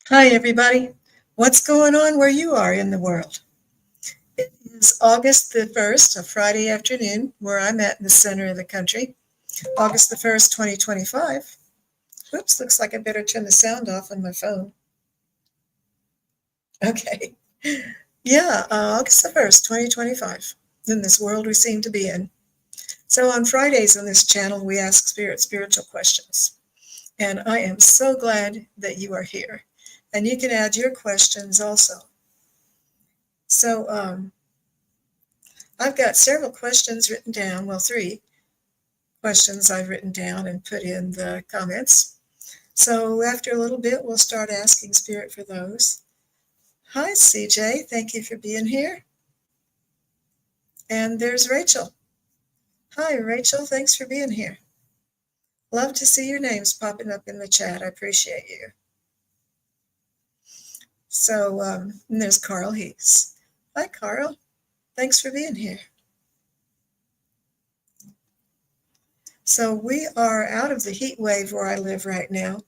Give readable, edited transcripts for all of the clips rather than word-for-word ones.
Hi, everybody. What's going on where you are in the world? It is August the 1st, a Friday afternoon, where I'm at in the center of the country. August the 1st, 2025. Oops, looks like I better turn the sound off on my phone. Okay. Yeah, August the 1st, 2025, in this world we seem to be in. So on Fridays on this channel, we ask spiritual questions. And I am so glad that you are here. And you can add your questions also. So, I've got several questions written down, well, three questions I've written down and put in the comments. So after a little bit, we'll start asking Spirit for those. Hi, CJ. Thank you for being here. And there's Rachel. Hi, Rachel. Thanks for being here. Love to see your names popping up in the chat. I appreciate you. So, and there's Carl Heath. Hi, Carl. Thanks for being here. So we are out of the heat wave where I live right now.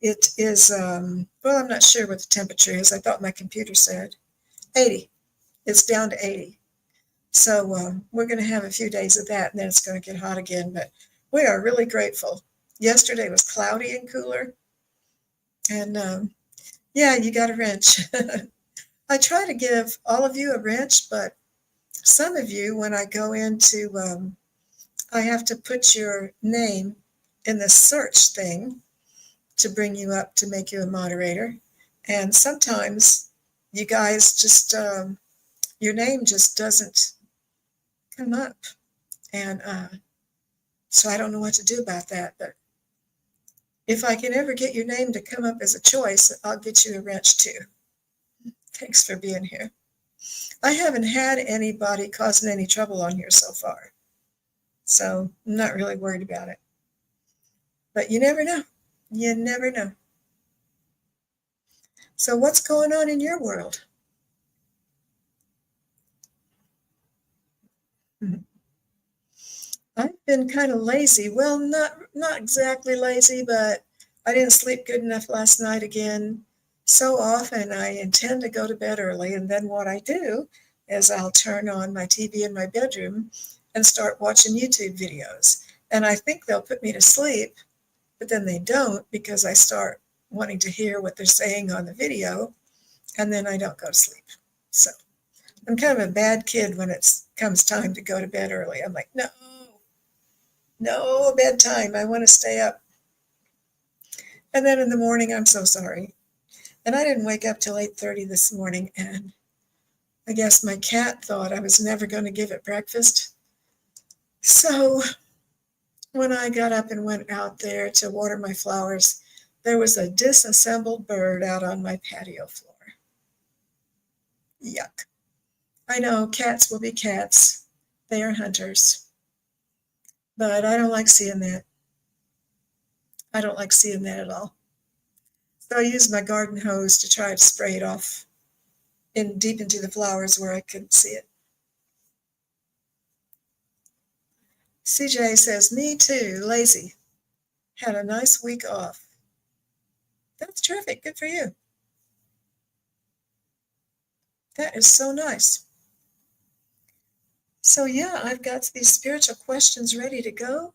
It is, well, I'm not sure what the temperature is. I thought my computer said 80. It's down to 80. So we're going to have a few days of that, and then it's going to get hot again. But we are really grateful. Yesterday was cloudy and cooler. And yeah, you got a wrench. I try to give all of you a wrench, but some of you, when I go into, I have to put your name in the search thing to bring you up to make you a moderator. And sometimes you guys just, your name just doesn't come up. And so I don't know what to do about that. But if I can ever get your name to come up as a choice, I'll get you a wrench too. Thanks for being here. I haven't had anybody causing any trouble on here so far. So I'm not really worried about it. But you never know. You never know. So what's going on in your world? I've been kind of lazy. Well, not exactly lazy, but I didn't sleep good enough last night again. So often I intend to go to bed early, and then what I do is I'll turn on my TV in my bedroom and start watching YouTube videos. And I think they'll put me to sleep, but then they don't because I start wanting to hear what they're saying on the video, and then I don't go to sleep. So I'm kind of a bad kid when it comes time to go to bed early. I'm like, no, no bedtime. I want to stay up. And then in the morning, I'm so sorry. And I didn't wake up till 8:30 this morning. And I guess my cat thought I was never going to give it breakfast. So when I got up and went out there to water my flowers, there was a disassembled bird out on my patio floor. Yuck. I know cats will be cats. They are hunters. But I don't like seeing that. I don't like seeing that at all. So I used my garden hose to try to spray it off in deep into the flowers where I couldn't see it. CJ says, me too, lazy. Had a nice week off. That's terrific. Good for you. That is so nice. So yeah, I've got these spiritual questions ready to go.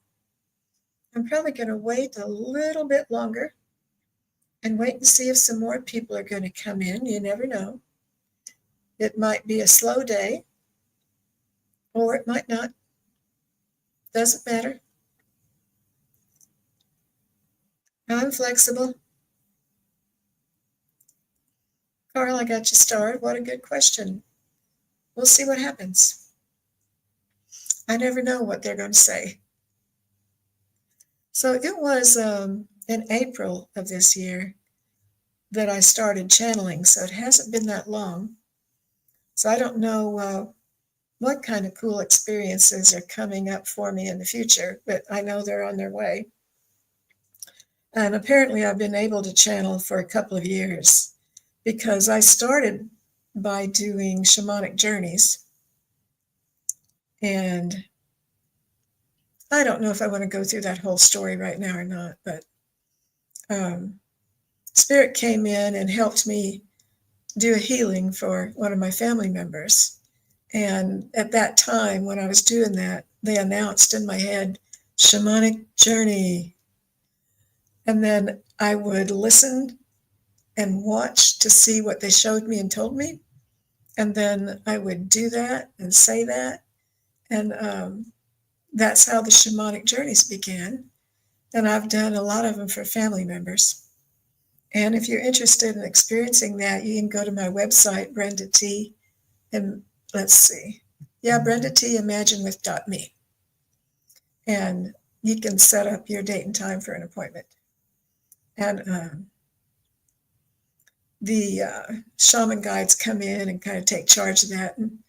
I'm probably going to wait a little bit longer and wait and see if some more people are going to come in. You never know. It might be a slow day or it might not. Doesn't matter. I'm flexible. Carl, I got you started. What a good question. We'll see what happens. I never know what they're going to say. So it was in April of this year that I started channeling, so it hasn't been that long. So I don't know what kind of cool experiences are coming up for me in the future, but I know they're on their way. And apparently I've been able to channel for a couple of years because I started by doing shamanic journeys. And I don't know if I want to go through that whole story right now or not, but Spirit came in and helped me do a healing for one of my family members. And at that time, when I was doing that, they announced in my head, shamanic journey. And then I would listen and watch to see what they showed me and told me. And then I would do that and say that. And that's how the shamanic journeys began. And I've done a lot of them for family members. And if you're interested in experiencing that, you can go to my website, Brenda T. And let's see. Yeah, Brenda T. ImagineWith.me. And you can set up your date and time for an appointment. And the shaman guides come in and kind of take charge of that. And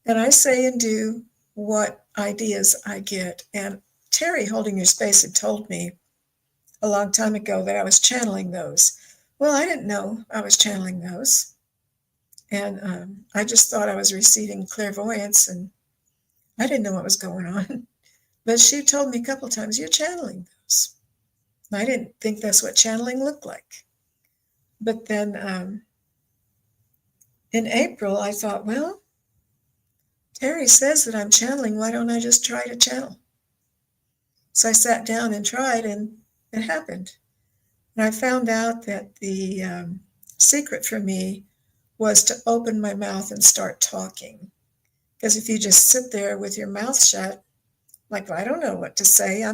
I say and do what ideas I get. And Terry Holding Your Space had told me a long time ago that I was channeling those. Well, I didn't know I was channeling those. And I just thought I was receiving clairvoyance, and I didn't know what was going on. But she told me a couple of times, you're channeling those. I didn't think that's what channeling looked like. But then in April, I thought, well, Terry says that I'm channeling. Why don't I just try to channel? So I sat down and tried, and it happened. And I found out that the secret for me was to open my mouth and start talking. Because if you just sit there with your mouth shut, like, I don't know what to say. I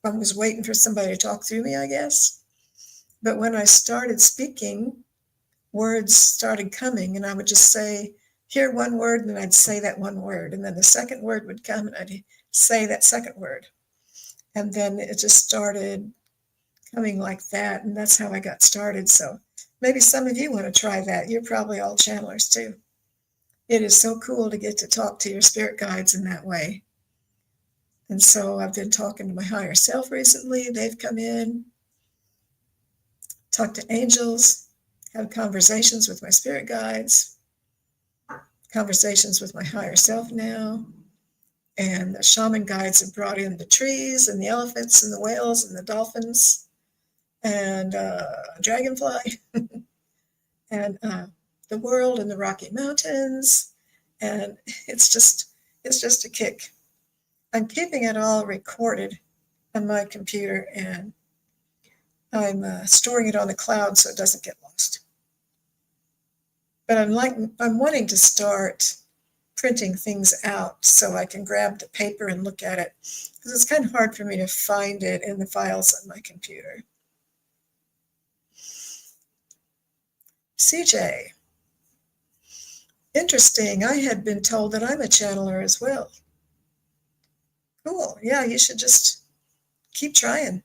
was waiting for somebody to talk through me, I guess. But when I started speaking, words started coming, and I would just hear one word, and then I'd say that one word. And then the second word would come, and I'd say that second word. And then it just started coming like that. And that's how I got started. So maybe some of you want to try that. You're probably all channelers too. It is so cool to get to talk to your spirit guides in that way. And so I've been talking to my higher self recently. They've come in, talked to angels, had conversations with my spirit guides, conversations with my higher self now. And the shaman guides have brought in the trees and the elephants and the whales and the dolphins and dragonfly and the world and the Rocky Mountains. And it's just a kick. I'm keeping it all recorded on my computer, and I'm storing it on the cloud so it doesn't get lost. But I'm wanting to start printing things out so I can grab the paper and look at it, because it's kind of hard for me to find it in the files on my computer. CJ, interesting. I had been told that I'm a channeler as well. Cool. Yeah, you should just keep trying.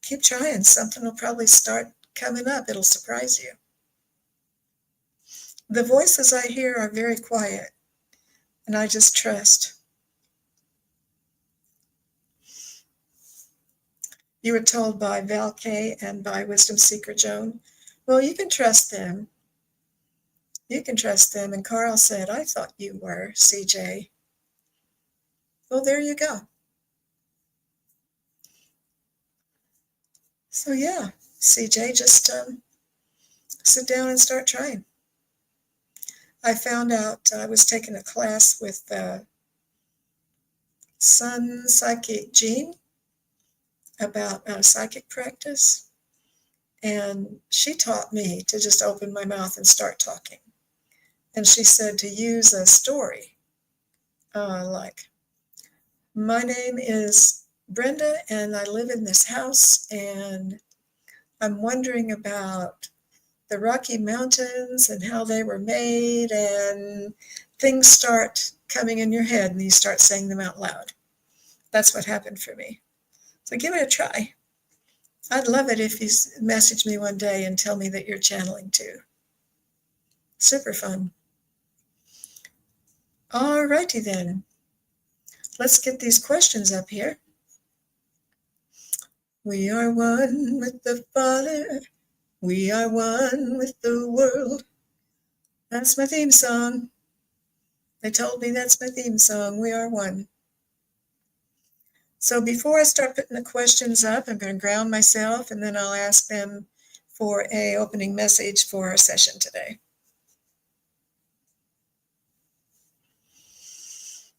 Keep trying. Something will probably start coming up. It'll surprise you. The voices I hear are very quiet, and I just trust. You were told by Val K and by Wisdom Seeker Joan. Well, you can trust them. You can trust them. And Carl said, I thought you were, CJ. Well, there you go. So yeah, CJ, just sit down and start trying. I found out I was taking a class with Sun Psychic Jean about psychic practice. And she taught me to just open my mouth and start talking. And she said to use a story, like, my name is Brenda, and I live in this house, and I'm wondering about the Rocky Mountains and how they were made, and things start coming in your head, and you start saying them out loud. That's what happened for me. So give it a try. I'd love it if you message me one day and tell me that you're channeling too. Super fun. All righty then. Let's get these questions up here. We are one with the Father. We are one with the world. That's my theme song. They told me that's my theme song. We are one. So before I start putting the questions up, I'm going to ground myself, and then I'll ask them for a opening message for our session today.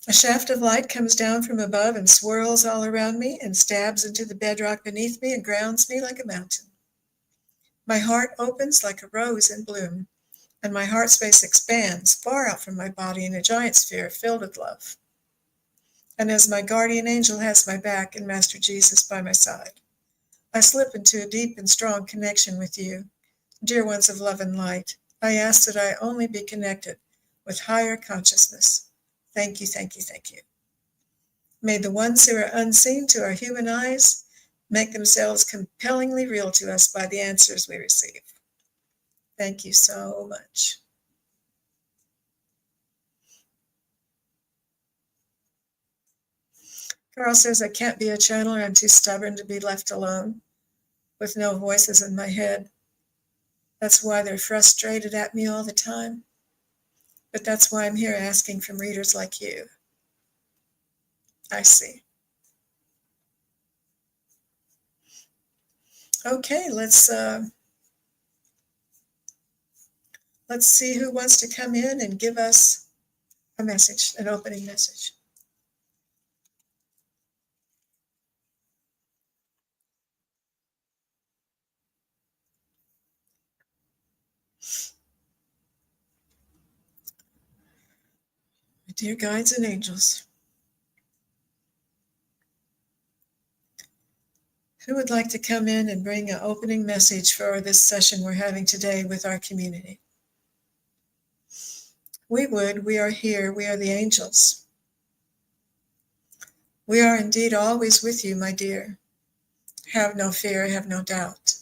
A shaft of light comes down from above and swirls all around me and stabs into the bedrock beneath me and grounds me like a mountain. My heart opens like a rose in bloom, and my heart space expands far out from my body in a giant sphere filled with love. And as my guardian angel has my back and Master Jesus by my side, I slip into a deep and strong connection with you, dear ones of love and light. I ask that I only be connected with higher consciousness. Thank you, thank you, thank you. May the ones who are unseen to our human eyes make themselves compellingly real to us by the answers we receive. Thank you so much. Carl says I can't be a channeler. I'm too stubborn to be left alone with no voices in my head. That's why they're frustrated at me all the time. But that's why I'm here asking from readers like you. I see. Okay, let's see who wants to come in and give us a message, an opening message. Dear guides and angels, who would like to come in and bring an opening message for this session we're having today with our community? We are here, we are the angels. We are indeed always with you, my dear. Have no fear, have no doubt.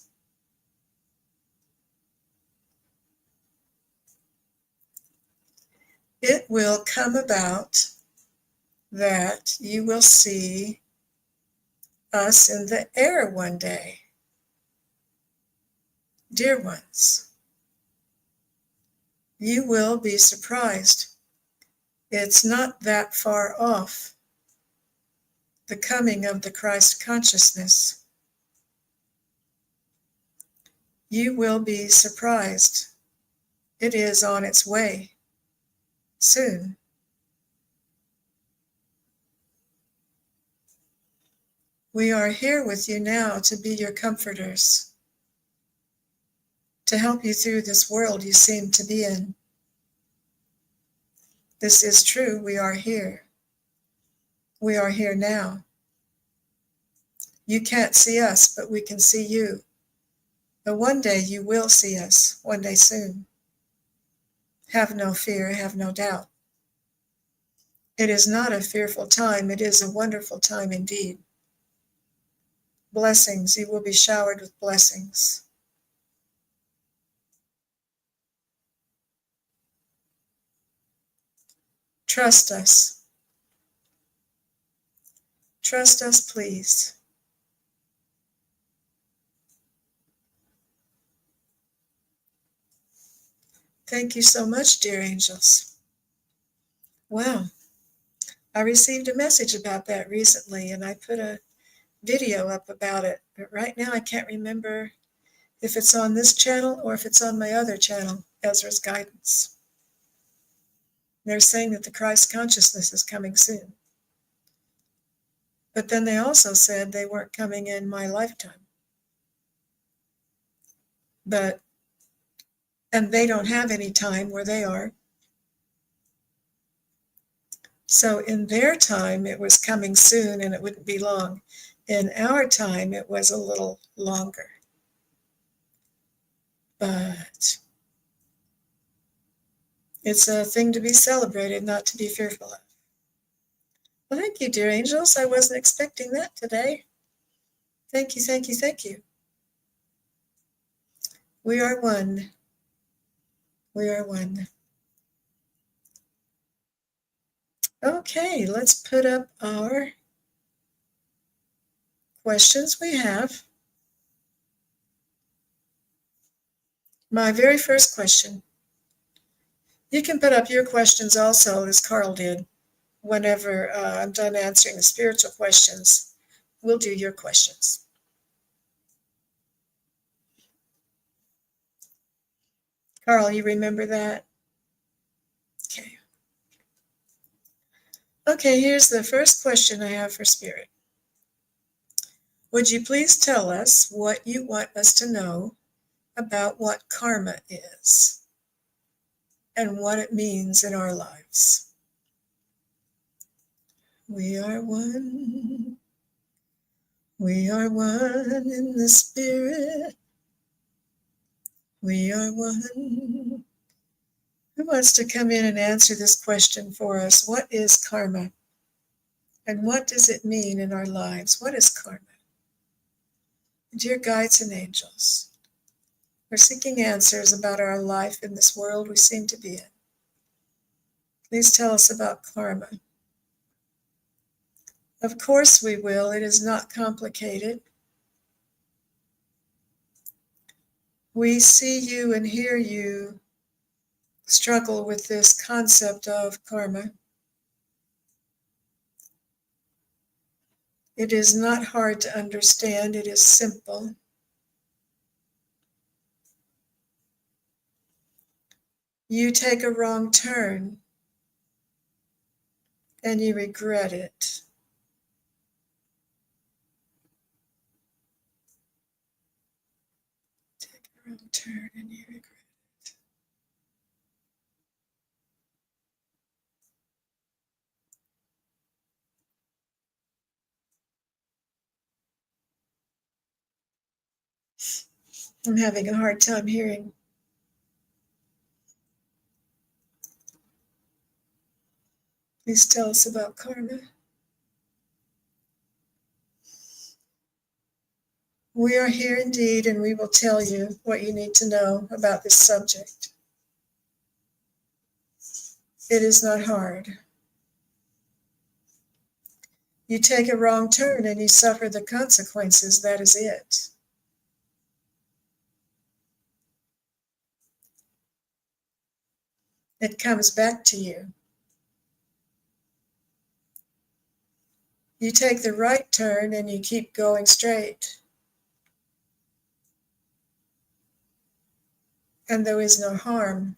It will come about that you will see us in the air one day. Dear ones, you will be surprised. It's not that far off, the coming of the Christ consciousness. You will be surprised. It is on its way soon. We are here with you now to be your comforters, to help you through this world you seem to be in. This is true, we are here. We are here now. You can't see us, but we can see you. But one day you will see us, one day soon. Have no fear, have no doubt. It is not a fearful time, it is a wonderful time indeed. Blessings, you will be showered with blessings. Trust us. Trust us, please. Thank you so much, dear angels. Wow. I received a message about that recently, and I put a video up about it. But right now I can't remember if it's on this channel or if it's on my other channel, Ezra's Guidance. They're saying that the Christ consciousness is coming soon. But then they also said they weren't coming in my lifetime. And they don't have any time where they are. So in their time, it was coming soon and it wouldn't be long. In our time, it was a little longer. But it's a thing to be celebrated, not to be fearful of. Well, thank you, dear angels. I wasn't expecting that today. Thank you, thank you, thank you. We are one. We are one. Okay, let's put up our questions we have. My very first question. You can put up your questions also, as Carl did, whenever I'm done answering the spiritual questions. we'll do your questions. Carl, you remember that? Okay. Okay, here's the first question I have for Spirit. Would you please tell us what you want us to know about what karma is and what it means in our lives? We are one. We are one in the Spirit. We are one. Who wants to come in and answer this question for us? What is karma? And what does it mean in our lives? What is karma? Dear guides and angels, we're seeking answers about our life in this world we seem to be in. Please tell us about karma. Of course we will. It is not complicated. We see you and hear you struggle with this concept of karma. It is not hard to understand. It is simple. You take a wrong turn and you regret it. Take a wrong turn and you regret it. I'm having a hard time hearing. Please tell us about karma. We are here indeed, and we will tell you what you need to know about this subject. It is not hard. You take a wrong turn and you suffer the consequences. That is it. It comes back to you. You take the right turn and you keep going straight. And there is no harm.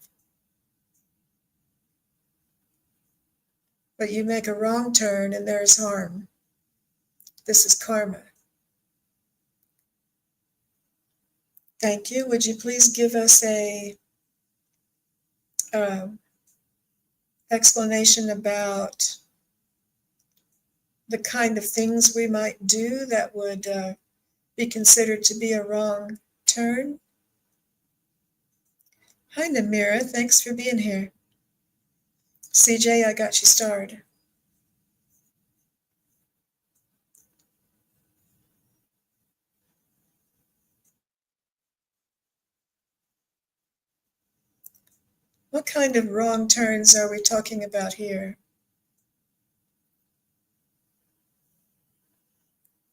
But you make a wrong turn and there is harm. This is karma. Thank you. Would you please give us a explanation about the kind of things we might do that would be considered to be a wrong turn? Hi, Namira. Thanks for being here. CJ, I got you started. What kind of wrong turns are we talking about here?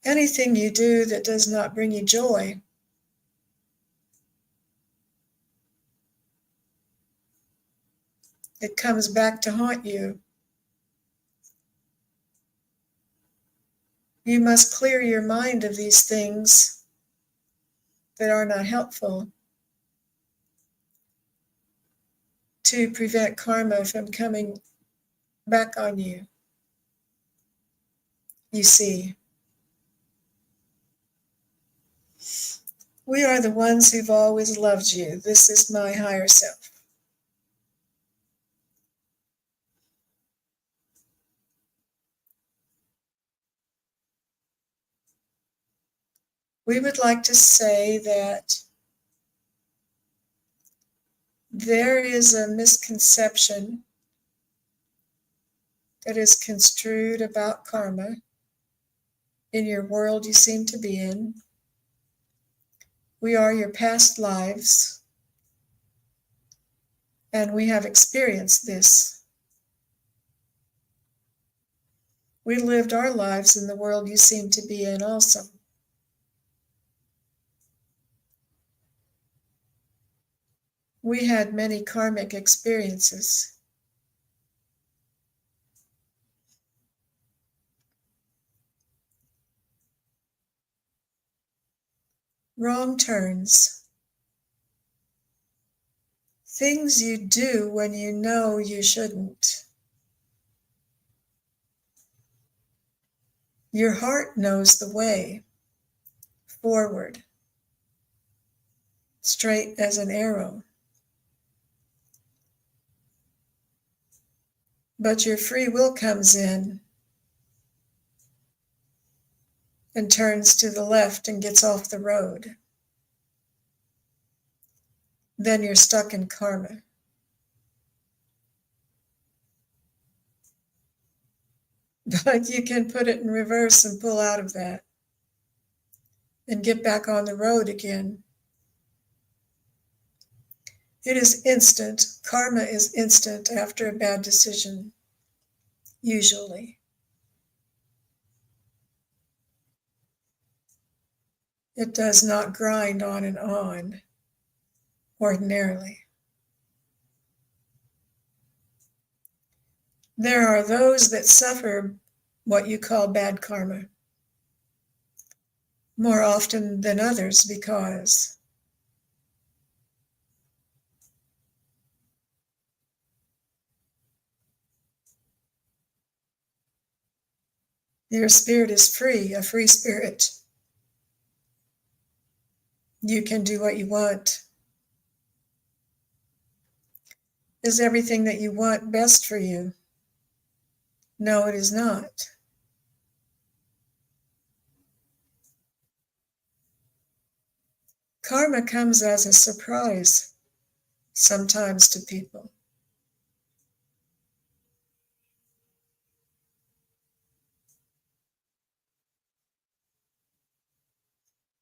Anything you do that does not bring you joy. It comes back to haunt you. You must clear your mind of these things that are not helpful to prevent karma from coming back on you. You see, we are the ones who've always loved you. This is my higher self. We would like to say that there is a misconception that is construed about karma in your world you seem to be in. We are your past lives, and we have experienced this. We lived our lives in the world you seem to be in also. We had many karmic experiences. wrong turns, things you do when you know you shouldn't. Your heart knows the way forward, straight as an arrow. But your free will comes in and turns to the left and gets off the road. Then you're stuck in karma. But you can put it in reverse and pull out of that and get back on the road again. It is instant. Karma is instant after a bad decision, usually. It does not grind on and on ordinarily. There are those that suffer what you call bad karma more often than others because your spirit is free, a free spirit. You can do what you want. Is everything that you want best for you? No, it is not. Karma comes as a surprise sometimes to people.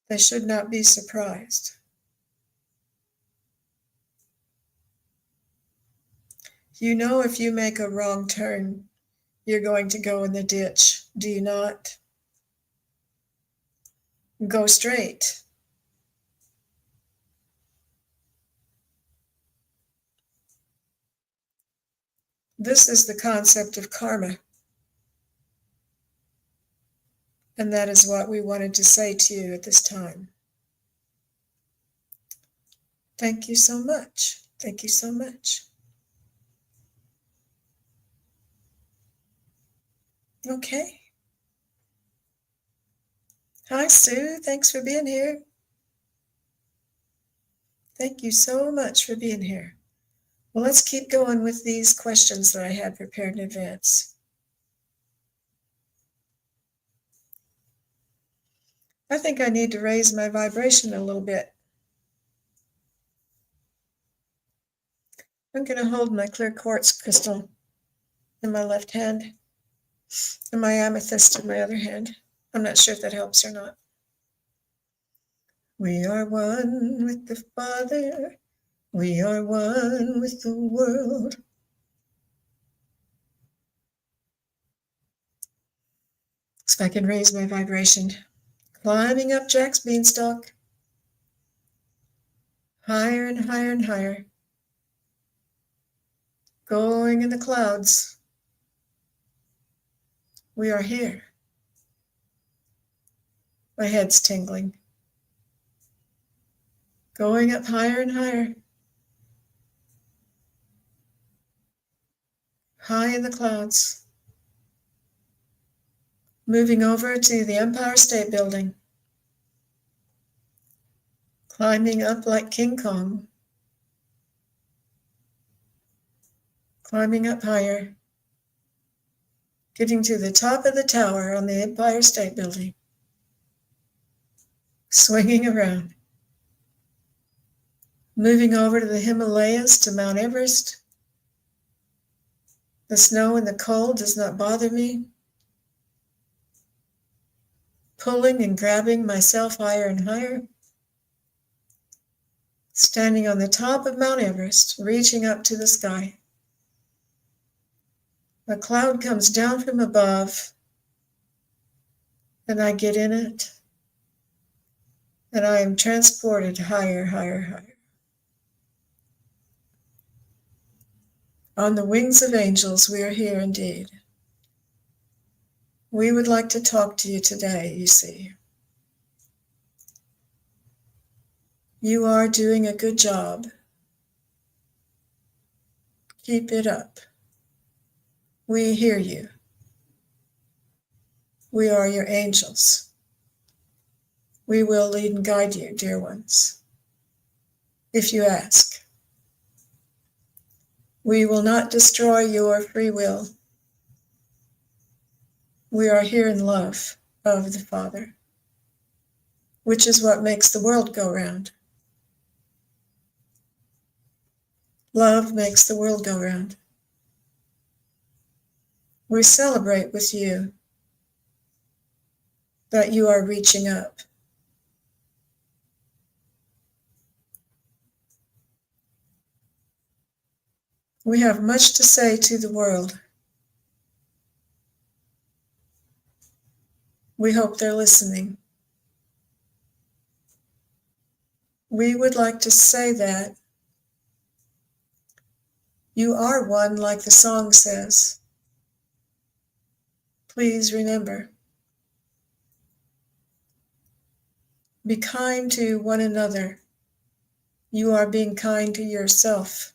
They should not be surprised. You know if you make a wrong turn, you're going to go in the ditch, do you not? Go straight. This is the concept of karma. And that is what we wanted to say to you at this time. Thank you so much. Thank you so much. Okay. Hi, Sue. Thanks for being here. Thank you so much for being here. Well, let's keep going with these questions that I had prepared in advance. I think I need to raise my vibration a little bit. I'm going to hold my clear quartz crystal in my left hand and my amethyst in my other hand. I'm not sure if that helps or not. We are one with the Father. We are one with the world. So I can raise my vibration. Climbing up Jack's beanstalk. Higher and higher and higher. Going in the clouds. We are here. My head's tingling. Going up higher and higher. High in the clouds. Moving over to the Empire State Building. Climbing up like King Kong. Climbing up higher. Getting to the top of the tower on the Empire State Building. Swinging around. Moving over to the Himalayas, to Mount Everest. The snow and the cold does not bother me. Pulling and grabbing myself higher and higher. Standing on the top of Mount Everest, reaching up to the sky. A cloud comes down from above, and I get in it, and I am transported higher, higher, higher. On the wings of angels, we are here indeed. We would like to talk to you today, you see. You are doing a good job. Keep it up. We hear you. We are your angels. We will lead and guide you, dear ones, if you ask. We will not destroy your free will. We are here in love of the Father, which is what makes the world go round. Love makes the world go round. We celebrate with you that you are reaching up. We have much to say to the world. We hope they're listening. We would like to say that you are one, like the song says. Please remember, be kind to one another. You are being kind to yourself.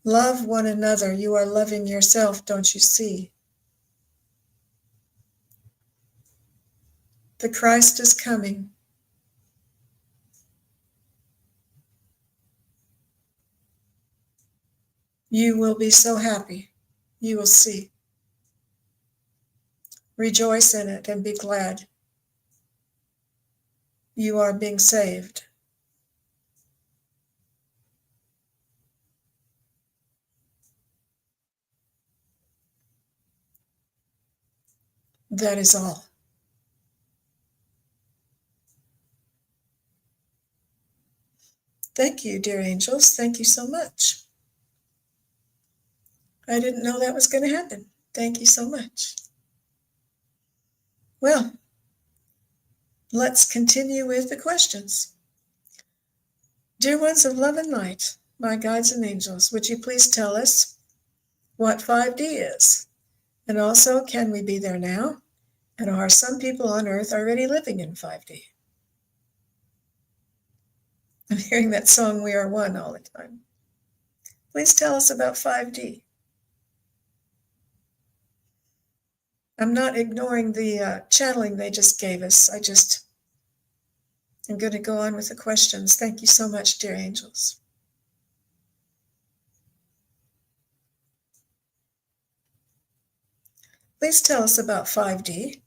Love one another. You are loving yourself, don't you see? The Christ is coming. You will be so happy. You will see. Rejoice in it and be glad. You are being saved. That is all. Thank you, dear angels. Thank you so much. I didn't know that was going to happen. Thank you so much. Well, let's continue with the questions. Dear ones of love and light, my guides and angels, would you please tell us what 5D is? And also, can we be there now? And are some people on Earth already living in 5D? I'm hearing that song, We Are One, all the time. Please tell us about 5D. I'm not ignoring the channeling they just gave us. I'm going to go on with the questions. Thank you so much, dear angels. Please tell us about 5D.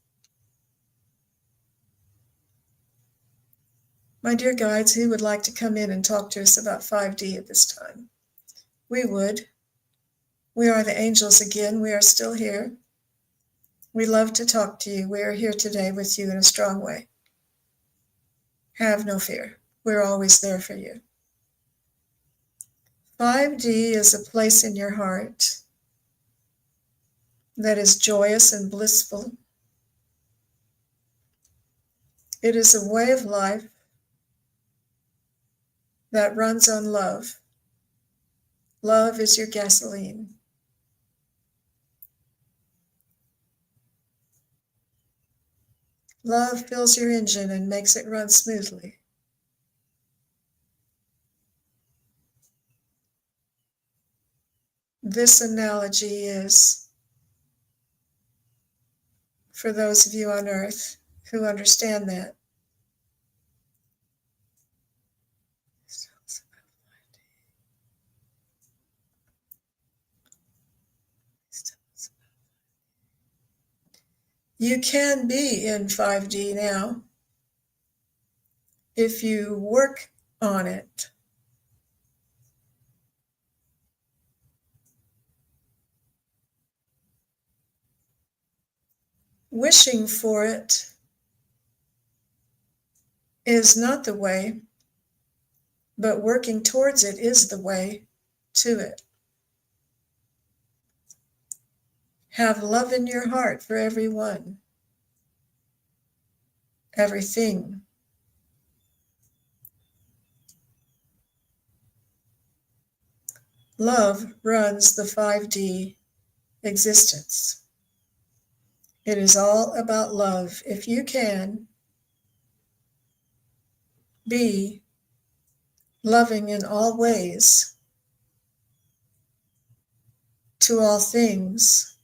My dear guides, who would like to come in and talk to us about 5D at this time? We would. We are the angels again. We are still here. We love to talk to you. We are here today with you in a strong way. Have no fear. We're always there for you. 5D is a place in your heart that is joyous and blissful. It is a way of life that runs on love. Love is your gasoline. Love fills your engine and makes it run smoothly. This analogy is for those of you on Earth who understand that. You can be in 5D now if you work on it. Wishing for it is not the way, but working towards it is the way to it. Have love in your heart for everyone, everything. Love runs the 5D existence. It is all about love. If you can, be loving in all ways to all things,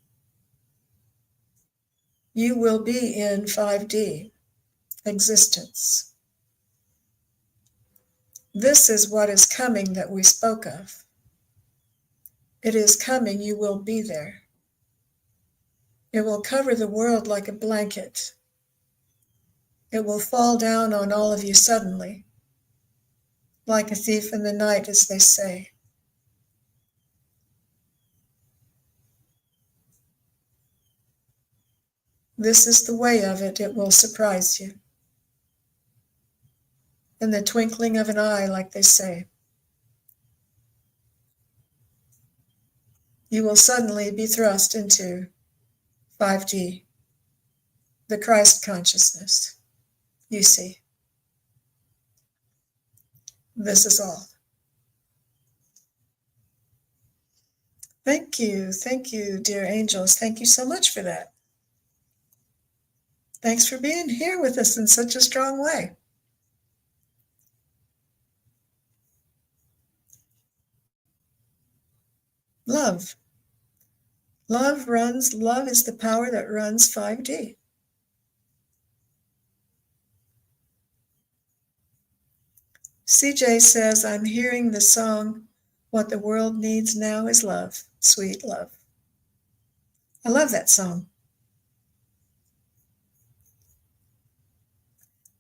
you will be in 5D existence. This is what is coming that we spoke of. It is coming, you will be there. It will cover the world like a blanket. It will fall down on all of you suddenly, like a thief in the night, as they say. This is the way of it. It will surprise you. In the twinkling of an eye, like they say. You will suddenly be thrust into 5D, the Christ consciousness. You see, this is all. Thank you, dear angels. Thank you so much for that. Thanks for being here with us in such a strong way. Love. Love is the power that runs 5D. CJ says, I'm hearing the song, What the World Needs Now is Love, Sweet Love. I love that song.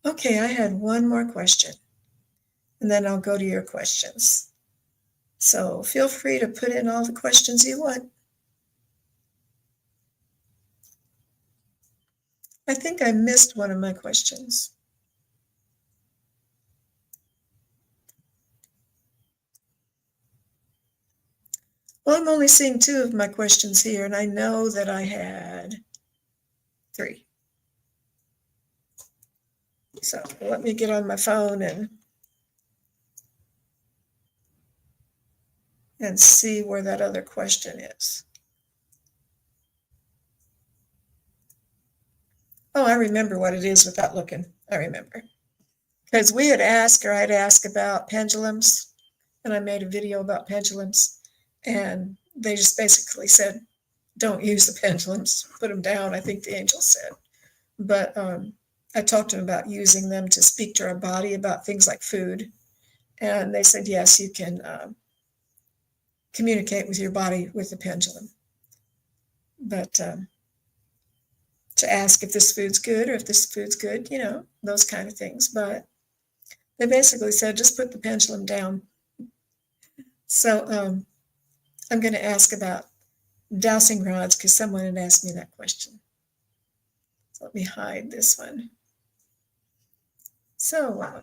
Okay, I had one more question, and then I'll go to your questions. So feel free to put in all the questions you want. I think I missed one of my questions. Well, I'm only seeing 2 of my questions here, and I know that I had 3. So let me get on my phone and see where that other question is. Oh, I remember what it is without looking. I remember. Because we had asked, or I'd asked about pendulums, and I made a video about pendulums, and they just basically said, don't use the pendulums, put them down, I think the angel said. But I talked to them about using them to speak to our body about things like food. And they said, yes, you can communicate with your body with the pendulum. But to ask if this food's good or if this food's good, those kind of things. But they basically said, just put the pendulum down. So I'm going to ask about dowsing rods because someone had asked me that question. So let me hide this one. So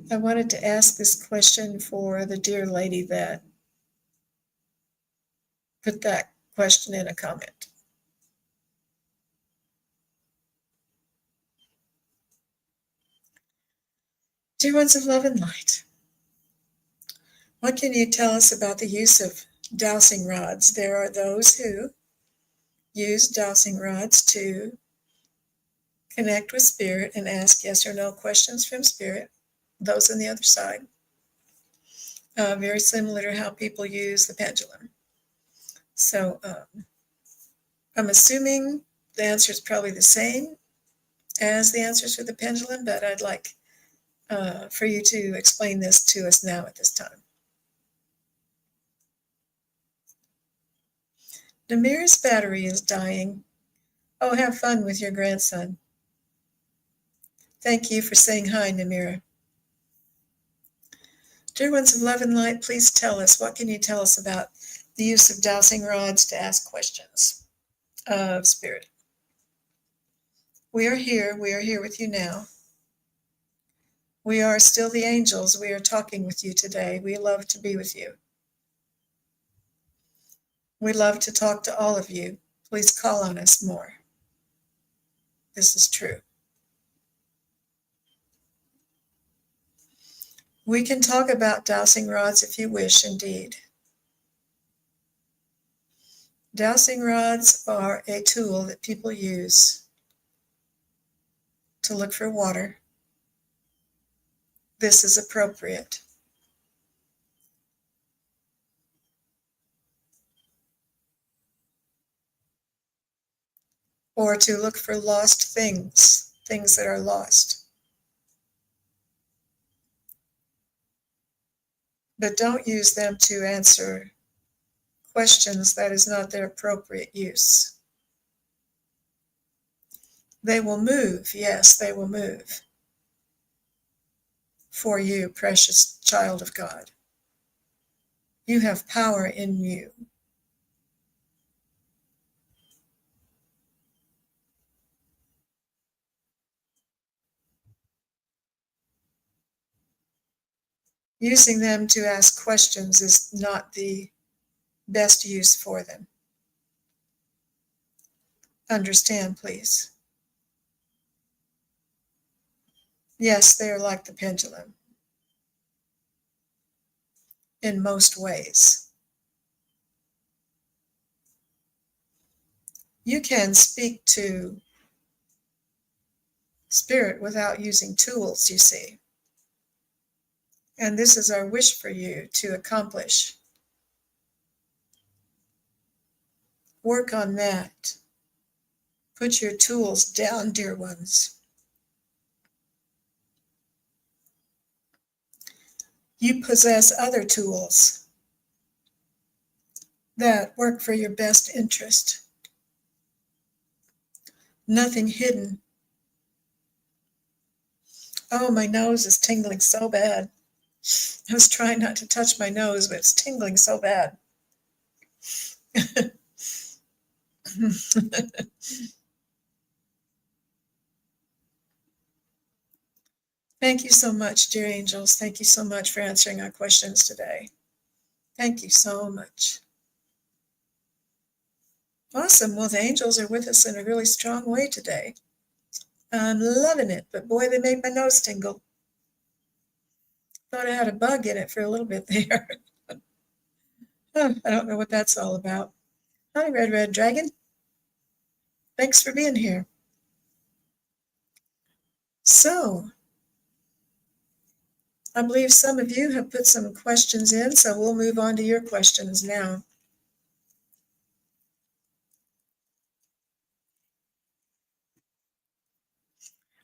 I wanted to ask this question for the dear lady that put that question in a comment. Dear ones of love and light, what can you tell us about the use of dowsing rods? There are those who use dowsing rods to connect with spirit and ask yes or no questions from spirit, those on the other side. Very similar to how people use the pendulum. So I'm assuming the answer is probably the same as the answers for the pendulum, but I'd like for you to explain this to us now at this time. Namira's battery is dying. Oh, have fun with your grandson. Thank you for saying hi, Namira. Dear ones of love and light, please tell us, what can you tell us about the use of dowsing rods to ask questions of spirit? We are here with you now. We are still the angels. We are talking with you today. We love to be with you. We love to talk to all of you. Please call on us more. This is true. We can talk about dowsing rods if you wish, indeed. Dowsing rods are a tool that people use to look for water this is appropriate. Or to look for lost things, things that are lost. But don't use them to answer questions. That is not their appropriate use. They will move, yes, they will move for you, precious child of God. You have power in you. Using them to ask questions is not the best use for them. Understand, please. Yes, they are like the pendulum in most ways. You can speak to spirit without using tools, you see. And this is our wish for you to accomplish. Work on that. Put your tools down, dear ones. You possess other tools that work for your best interest. Nothing hidden. Oh, my nose is tingling so bad. I was trying not to touch my nose, but it's tingling so bad. Thank you so much, dear angels. Thank you so much for answering our questions today. Thank you so much. Awesome. Well, the angels are with us in a really strong way today. I'm loving it, but boy, they made my nose tingle. Thought I had a bug in it for a little bit there. I don't know what that's all about. Hi, Red Dragon. Thanks for being here. So, I believe some of you have put some questions in, so we'll move on to your questions now.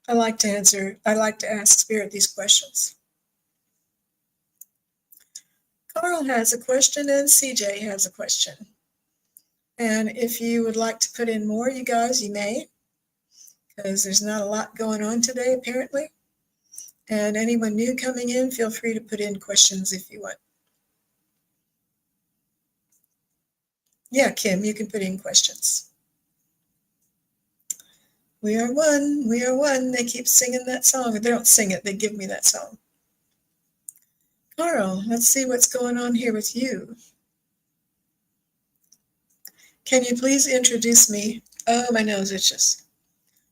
I like to ask Spirit these questions. Carl has a question and CJ has a question. And if you would like to put in more, you guys, you may, because there's not a lot going on today, apparently. And anyone new coming in, feel free to put in questions if you want. Yeah, Kim, you can put in questions. We are one, we are one. They keep singing that song. They don't sing it, they give me that song. Carl, let's see what's going on here with you. Can you please introduce me? Oh, my nose itches.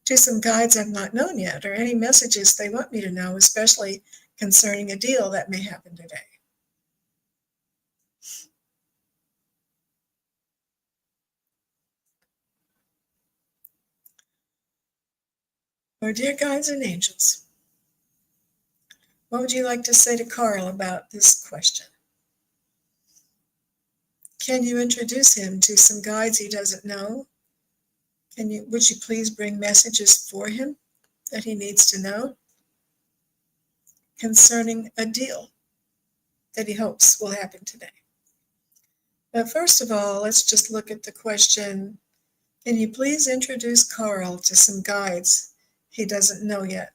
To some guides I've not known yet, or any messages they want me to know, especially concerning a deal that may happen today. Or dear guides and angels, what would you like to say to Carl about this question? Can you introduce him to some guides he doesn't know? Would you please bring messages for him that he needs to know concerning a deal that he hopes will happen today? But first of all, let's just look at the question, can you please introduce Carl to some guides he doesn't know yet?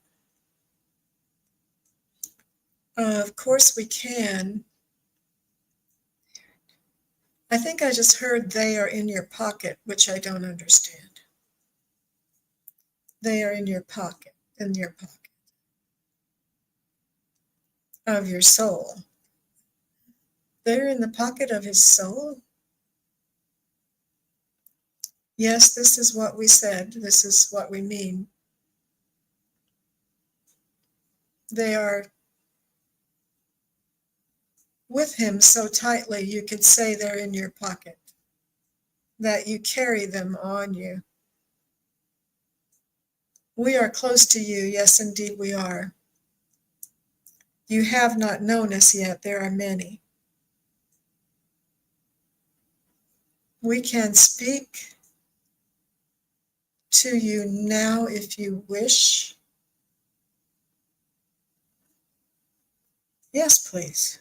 Of course we can. I think I just heard they are in your pocket, which I don't understand. They are in your pocket of your soul. They're in the pocket of his soul? Yes, this is what we said. This is what we mean. They are with him so tightly, you could say they're in your pocket, that you carry them on you. We are close to you. Yes, indeed we are. You have not known us yet. There are many. We can speak to you now if you wish. Yes, please.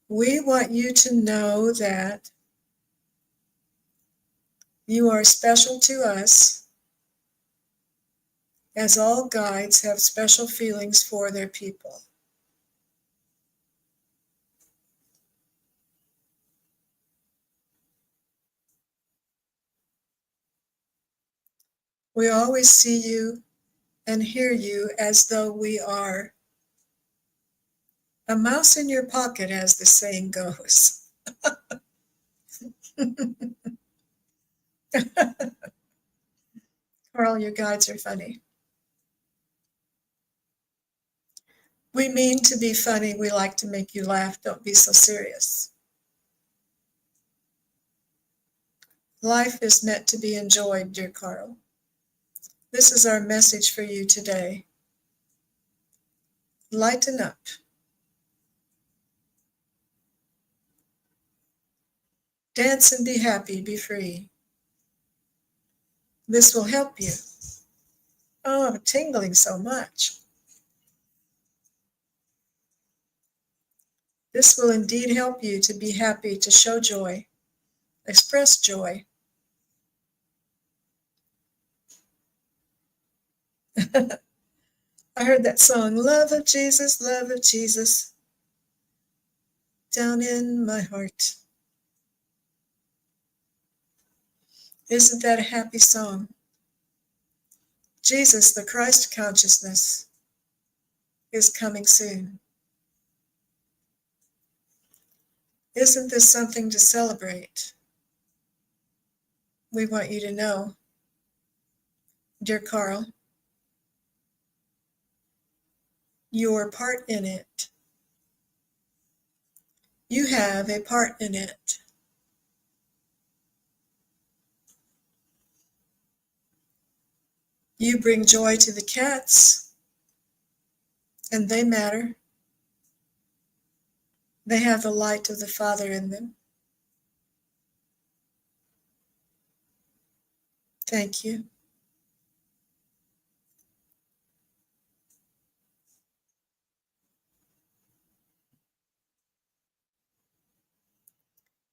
We want you to know that you are special to us, as all guides have special feelings for their people. We always see you and hear you as though we are a mouse in your pocket, as the saying goes. Carl, your guides are funny. We mean to be funny. We like to make you laugh. Don't be so serious. Life is meant to be enjoyed, dear Carl. This is our message for you today. Lighten up. Dance and be happy, be free. This will help you. Oh, I'm tingling so much. This will indeed help you to be happy, to show joy, express joy. I heard that song, love of Jesus, down in my heart. Isn't that a happy song? Jesus, the Christ consciousness, is coming soon. Isn't this something to celebrate? We want you to know, dear Carl, your part in it. You have a part in it. You bring joy to the cats, and they matter. They have the light of the Father in them. Thank you.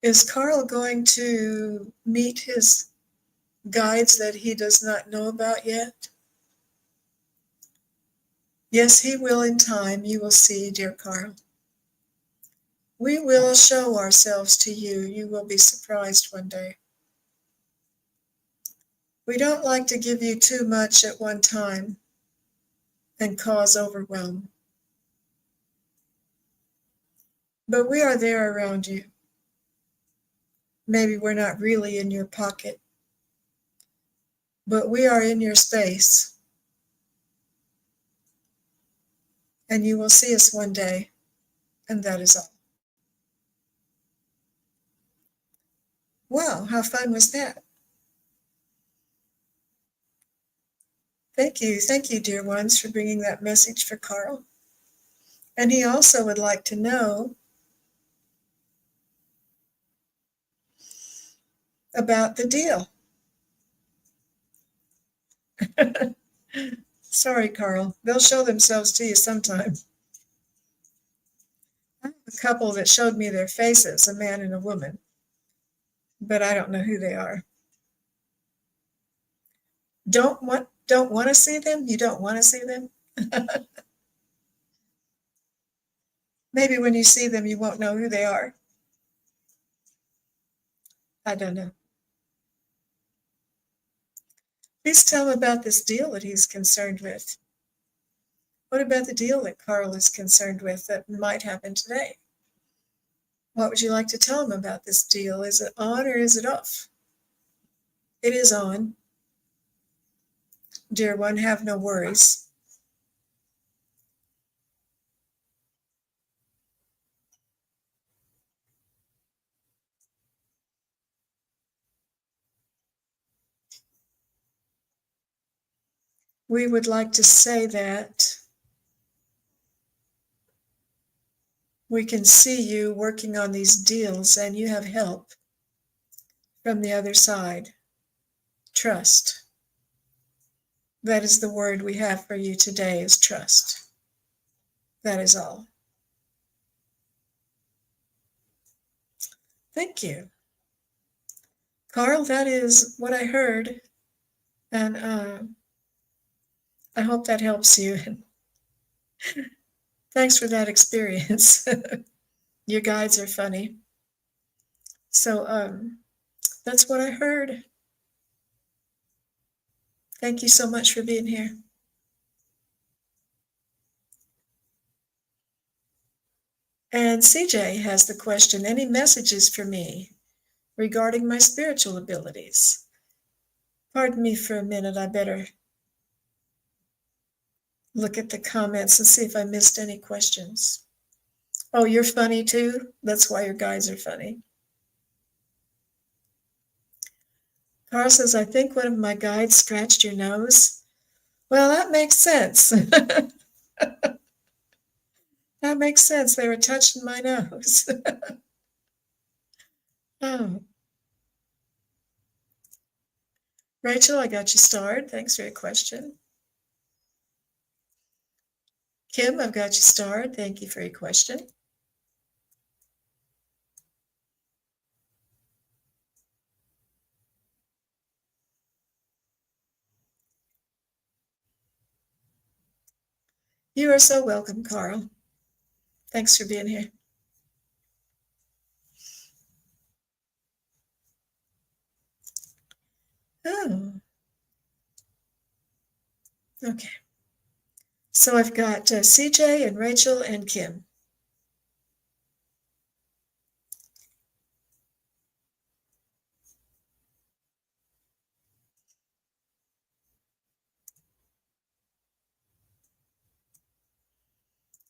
Is Carl going to meet his guides that he does not know about yet? Yes, he will in time. You will see, dear Carl. We will show ourselves to you. You will be surprised one day. We don't like to give you too much at one time and cause overwhelm. But we are there around you. Maybe we're not really in your pocket, but we are in your space. And you will see us one day, and that is all. Wow, how fun was that? Thank you, dear ones, for bringing that message for Carl. And he also would like to know about the deal. Sorry, Carl. They'll show themselves to you sometime. I have a couple that showed me their faces, a man and a woman, but I don't know who they are. Don't want to see them? You don't want to see them? Maybe when you see them, you won't know who they are. I don't know. Please tell him about this deal that he's concerned with. What about the deal that Carl is concerned with that might happen today? What would you like to tell him about this deal? Is it on or is it off? It is on. Dear one, have no worries. we would like to say that we can see you working on these deals and you have help from the other side. Trust. That is the word we have for you today, is trust. That is all. Thank you. Carl, that is what I heard. And I hope that helps you. Thanks for that experience. Your guides are funny. So that's what I heard. Thank you so much for being here. And CJ has the question, any messages for me regarding my spiritual abilities? Pardon me for a minute, I better look at the comments and see if I missed any questions. Oh, you're funny too? That's why your guides are funny. Carl says, I think one of my guides scratched your nose. Well, that makes sense. That makes sense. They were touching my nose. Oh. Rachel, I got you starred. Thanks for your question. Kim, I've got you starred. Thank you for your question. You are so welcome, Carl. Thanks for being here. Oh. Okay. So I've got CJ and Rachel and Kim.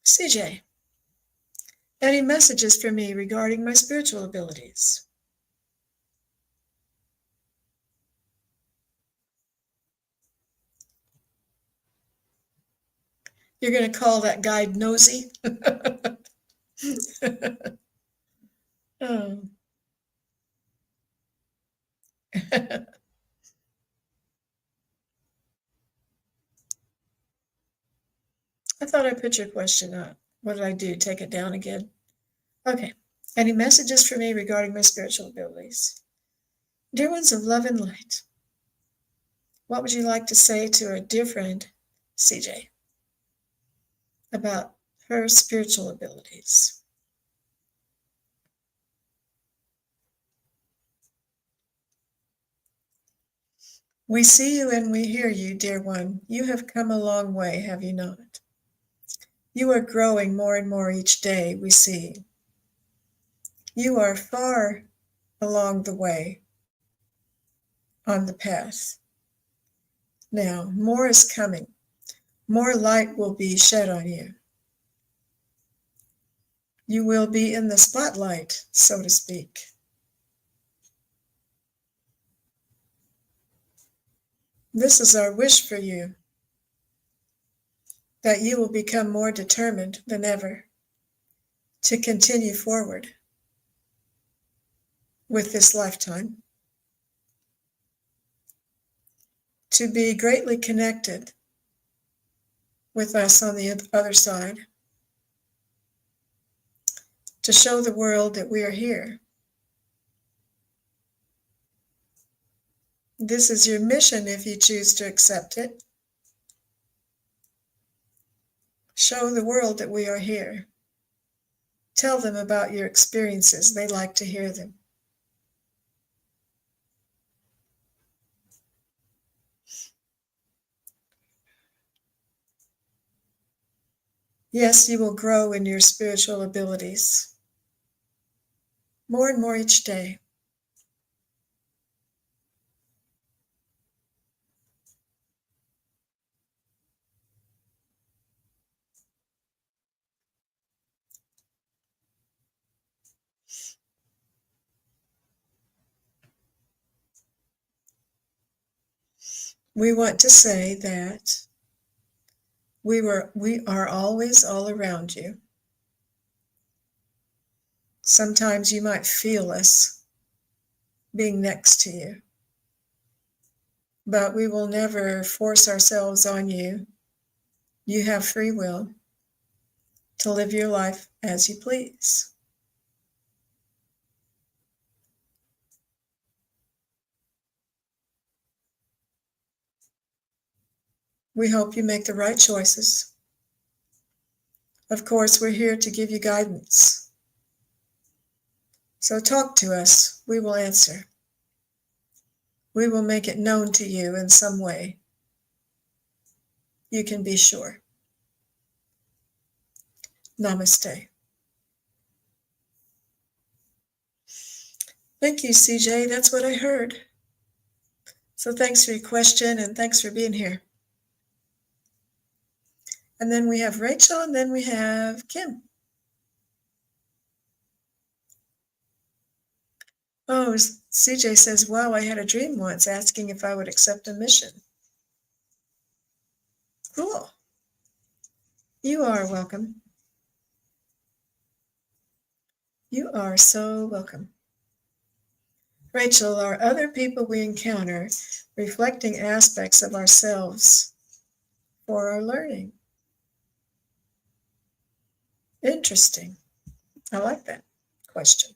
CJ, any messages for me regarding my spiritual abilities? You're going to call that guide nosy? Oh. I thought I put your question up. What did I do? Take it down again? Okay. Any messages for me regarding my spiritual abilities? Dear ones of love and light, what would you like to say to a dear friend, CJ, about her spiritual abilities? We see you and we hear you, dear one. You have come a long way, have you not? You are growing more and more each day, we see. You are far along the way on the path. Now, more is coming. More light will be shed on you. You will be in the spotlight, so to speak. This is our wish for you, that you will become more determined than ever to continue forward with this lifetime, to be greatly connected with us on the other side, to show the world that we are here. This is your mission if you choose to accept it. Show the world that we are here. Tell them about your experiences. They like to hear them. Yes, you will grow in your spiritual abilities more and more each day. We want to say that We are always all around you. Sometimes you might feel us being next to you, but we will never force ourselves on you. You have free will to live your life as you please. We hope you make the right choices. Of course, we're here to give you guidance. So talk to us. We will answer. We will make it known to you in some way. You can be sure. Namaste. Thank you, CJ. That's what I heard. So thanks for your question and thanks for being here. And then we have Rachel and then we have Kim. Oh, CJ says, wow, I had a dream once asking if I would accept a mission. Cool. You are welcome. You are so welcome. Rachel, are other people we encounter reflecting aspects of ourselves for our learning? Interesting. I like that question.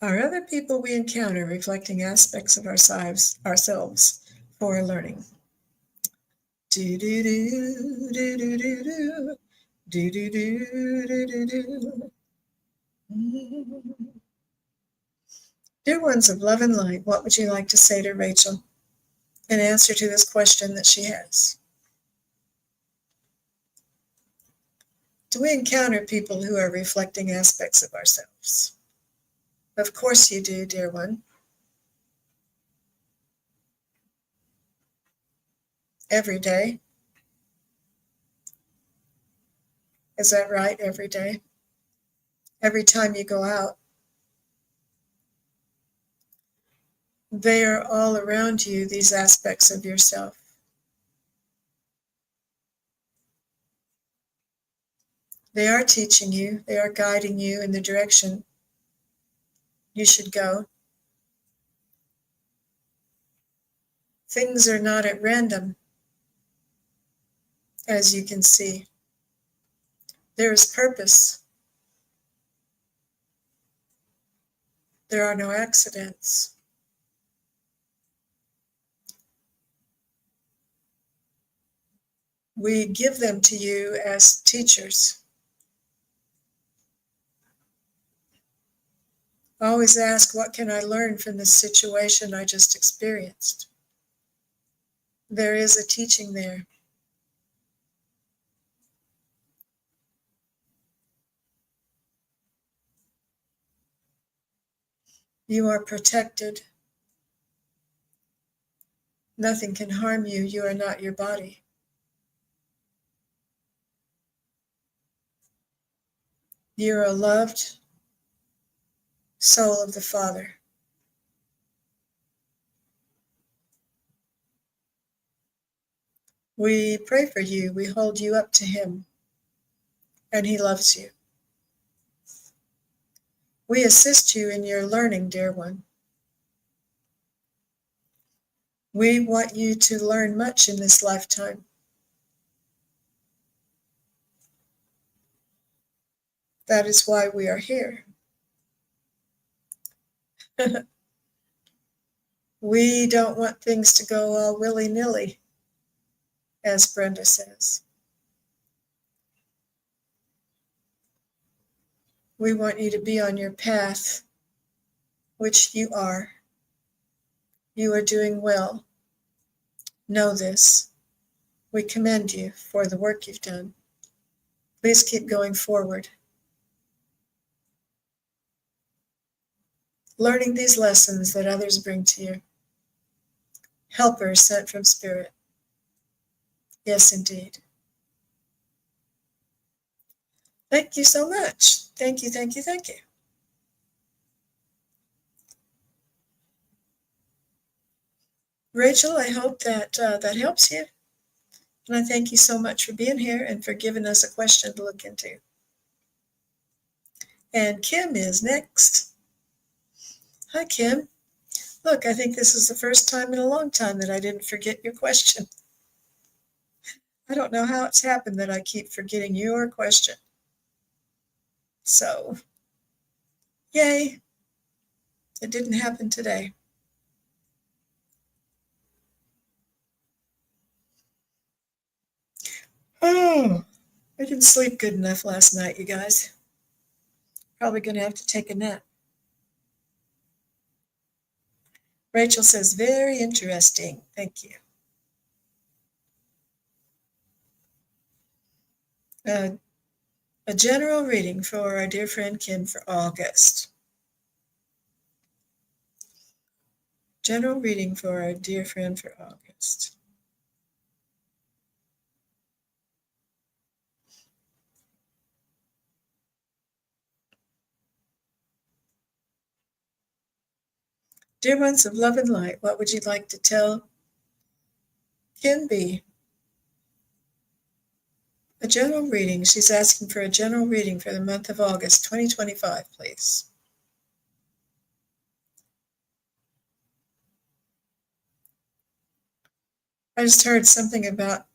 Are other people we encounter reflecting aspects of ourselves for our learning? Do do do do do do do do do do do do. Dear ones of love and light, what would you like to say to Rachel in answer to this question that she has? Do we encounter people who are reflecting aspects of ourselves? Of course you do, dear one. Every day. Is that right? Every day? Every time you go out. They are all around you, these aspects of yourself. They are teaching you, they are guiding you in the direction you should go. Things are not at random, as you can see. There is purpose. There are no accidents. We give them to you as teachers. Always ask, what can I learn from this situation I just experienced? There is a teaching there. You are protected. Nothing can harm you. You are not your body. You are a loved soul of the Father. We pray for you. We hold you up to Him, and He loves you. We assist you in your learning, dear one. We want you to learn much in this lifetime. That is why we are here. We don't want things to go all willy-nilly, as Brenda says. We want you to be on your path, which you are. You are doing well. Know this. We commend you for the work you've done. Please keep going forward. Learning these lessons that others bring to you. Helpers sent from Spirit. Yes, indeed. Thank you so much. Thank you, thank you, thank you. Rachel, I hope that that helps you. And I thank you so much for being here and for giving us a question to look into. And Kim is next. Hi, Kim. Look, I think this is the first time in a long time that I didn't forget your question. I don't know how it's happened that I keep forgetting your question. So, yay. It didn't happen today. Oh, I didn't sleep good enough last night, you guys. Probably going to have to take a nap. Rachel says, very interesting. Thank you. A general reading for our dear friend Kim for August. General reading for our dear friend for August. Dear ones of love and light, what would you like to tell Kim B? A general reading. She's asking for a general reading for the month of August 2025, please. I just heard something about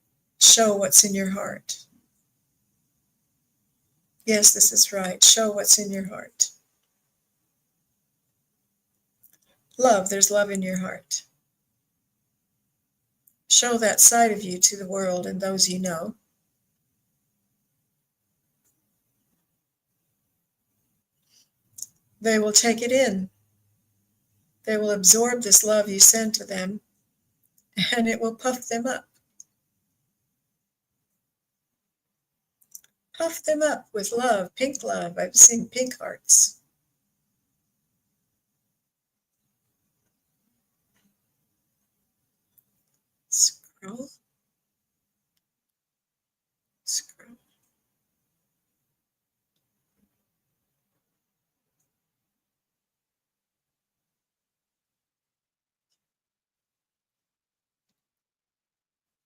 show what's in your heart. Yes, this is right. Show what's in your heart. Love, there's love in your heart. Show that side of you to the world and those you know. They will take it in. They will absorb this love you send to them, and it will puff them up. Puff them up with love, pink love. I've seen pink hearts. Scroll. Scroll.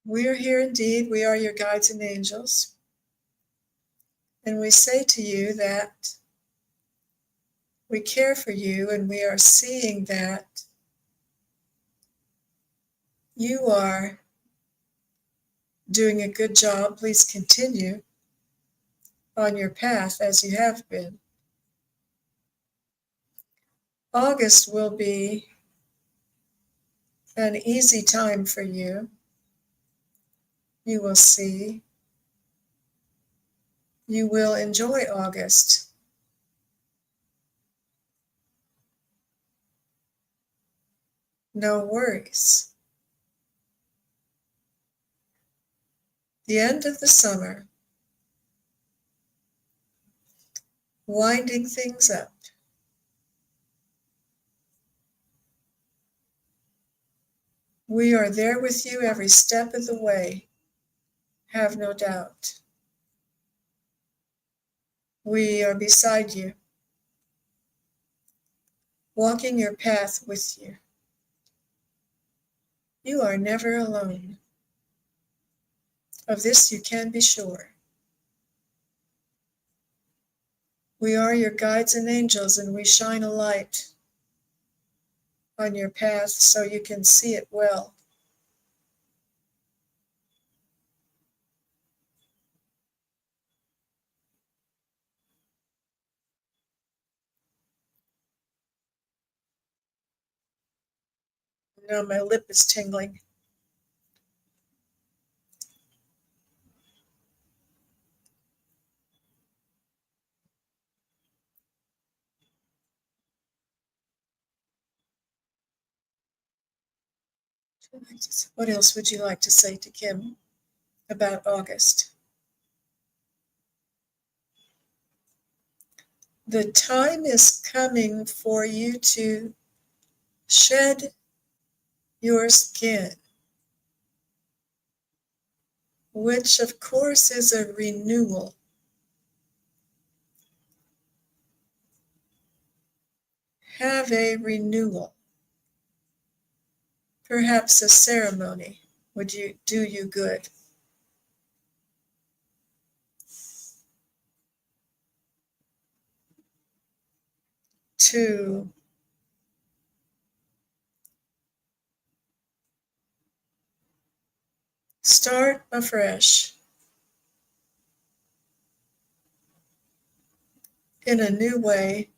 We are here indeed. We are your guides and angels. And we say to you that we care for you, and we are seeing that you are doing a good job. Please continue on your path as you have been. August will be an easy time for you. You will see. You will enjoy August. No worries. The end of the summer, winding things up. We are there with you every step of the way. Have no doubt. We are beside you, walking your path with you. You are never alone. Of this you can be sure. We are your guides and angels, and we shine a light on your path so you can see it well. Now my lip is tingling. What else would you like to say to Kim about August? The time is coming for you to shed your skin, which of course is a renewal. Have a renewal. Perhaps a ceremony would do you good. To start afresh in a new way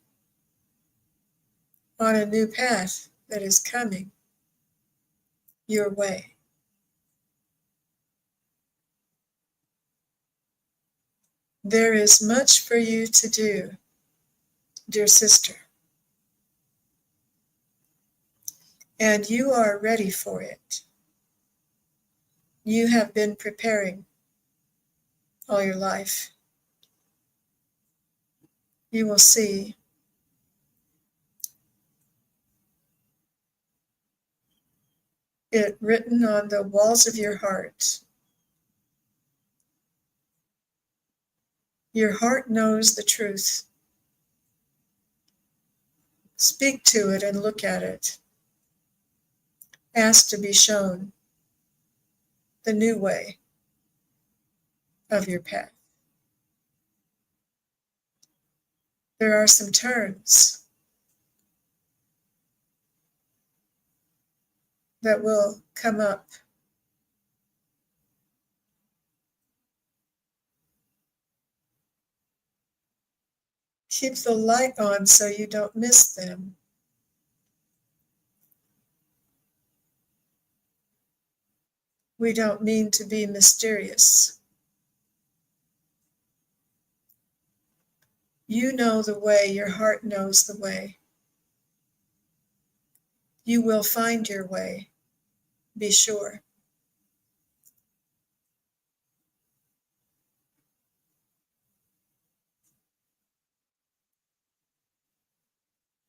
on a new path that is coming your way. There is much for you to do, dear sister, and you are ready for it. You have been preparing all your life. You will see it written on the walls of your heart. Your heart knows the truth. Speak to it and look at it. Ask to be shown the new way of your path. There are some turns that will come up. Keep the light on so you don't miss them. We don't mean to be mysterious. You know the way, your heart knows the way. You will find your way, be sure.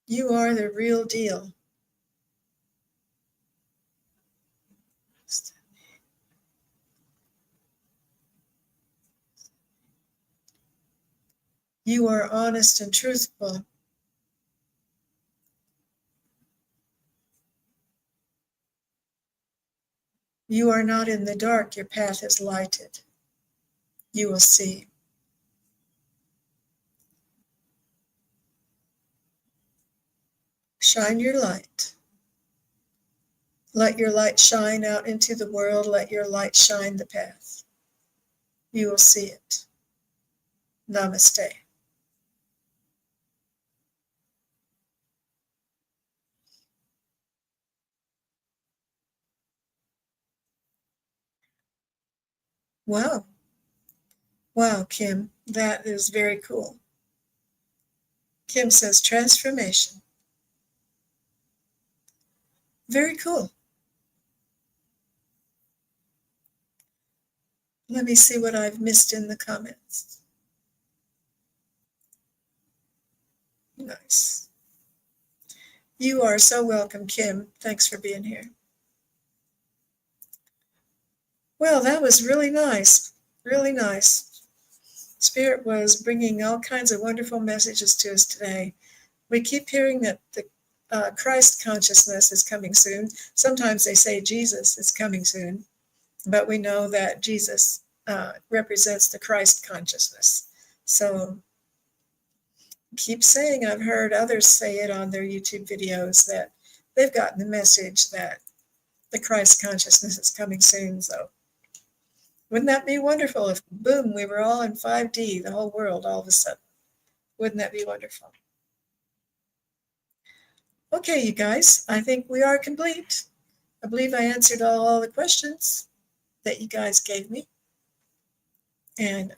You are the real deal. You are honest and truthful. You are not in the dark, your path is lighted. You will see. Shine your light. Let your light shine out into the world. Let your light shine the path. You will see it. Namaste. Wow. Wow, Kim, that is very cool. Kim says transformation. Very cool. Let me see what I've missed in the comments. Nice. You are so welcome, Kim. Thanks for being here. Well, that was really nice. Really nice. Spirit was bringing all kinds of wonderful messages to us today. We keep hearing that the Christ consciousness is coming soon. Sometimes they say Jesus is coming soon, but we know that Jesus represents the Christ consciousness. So keep saying, I've heard others say it on their YouTube videos that they've gotten the message that the Christ consciousness is coming soon. So wouldn't that be wonderful if, boom, we were all in 5D, the whole world, all of a sudden? Wouldn't that be wonderful? Okay, you guys, I think we are complete. I believe I answered all the questions that you guys gave me. And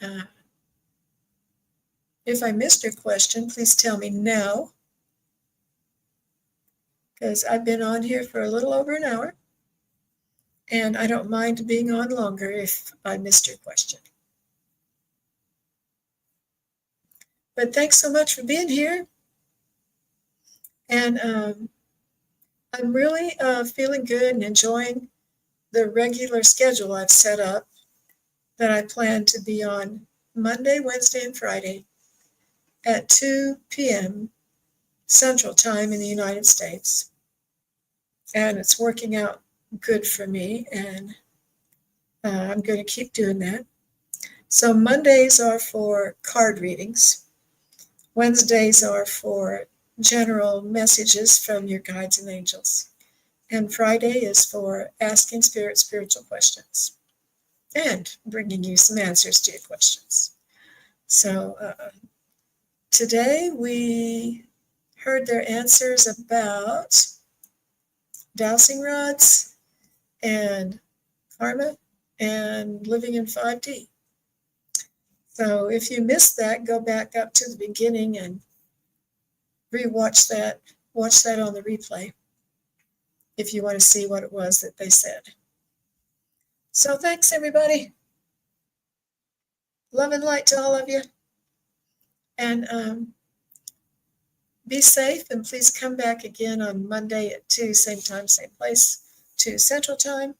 if I missed your question, please tell me now, because I've been on here for a little over an hour, and I don't mind being on longer if I missed your question. But thanks so much for being here. And I'm really feeling good and enjoying the regular schedule I've set up that I plan to be on Monday, Wednesday, and Friday at 2 p.m. Central Time in the United States. And it's working out good for me, and I'm going to keep doing that. So Mondays are for card readings. Wednesdays are for general messages from your guides and angels. And Friday is for asking Spirit spiritual questions and bringing you some answers to your questions. So today we heard their answers about dowsing rods and karma and living in 5D. So if you missed that, go back up to the beginning and rewatch that, watch that on the replay if you want to see what it was that they said. So thanks, everybody. Love and light to all of you. And be safe, and please come back again on Monday at 2, same time, same place, 2 Central Time.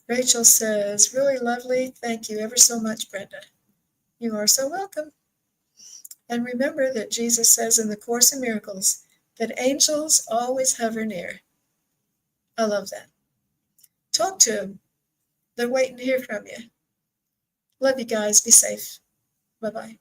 Rachel says, really lovely. Thank you ever so much, Brenda. You are so welcome. And remember that Jesus says in the Course in Miracles that angels always hover near. I love that. Talk to them. They're waiting to hear from you. Love you guys. Be safe. Bye-bye.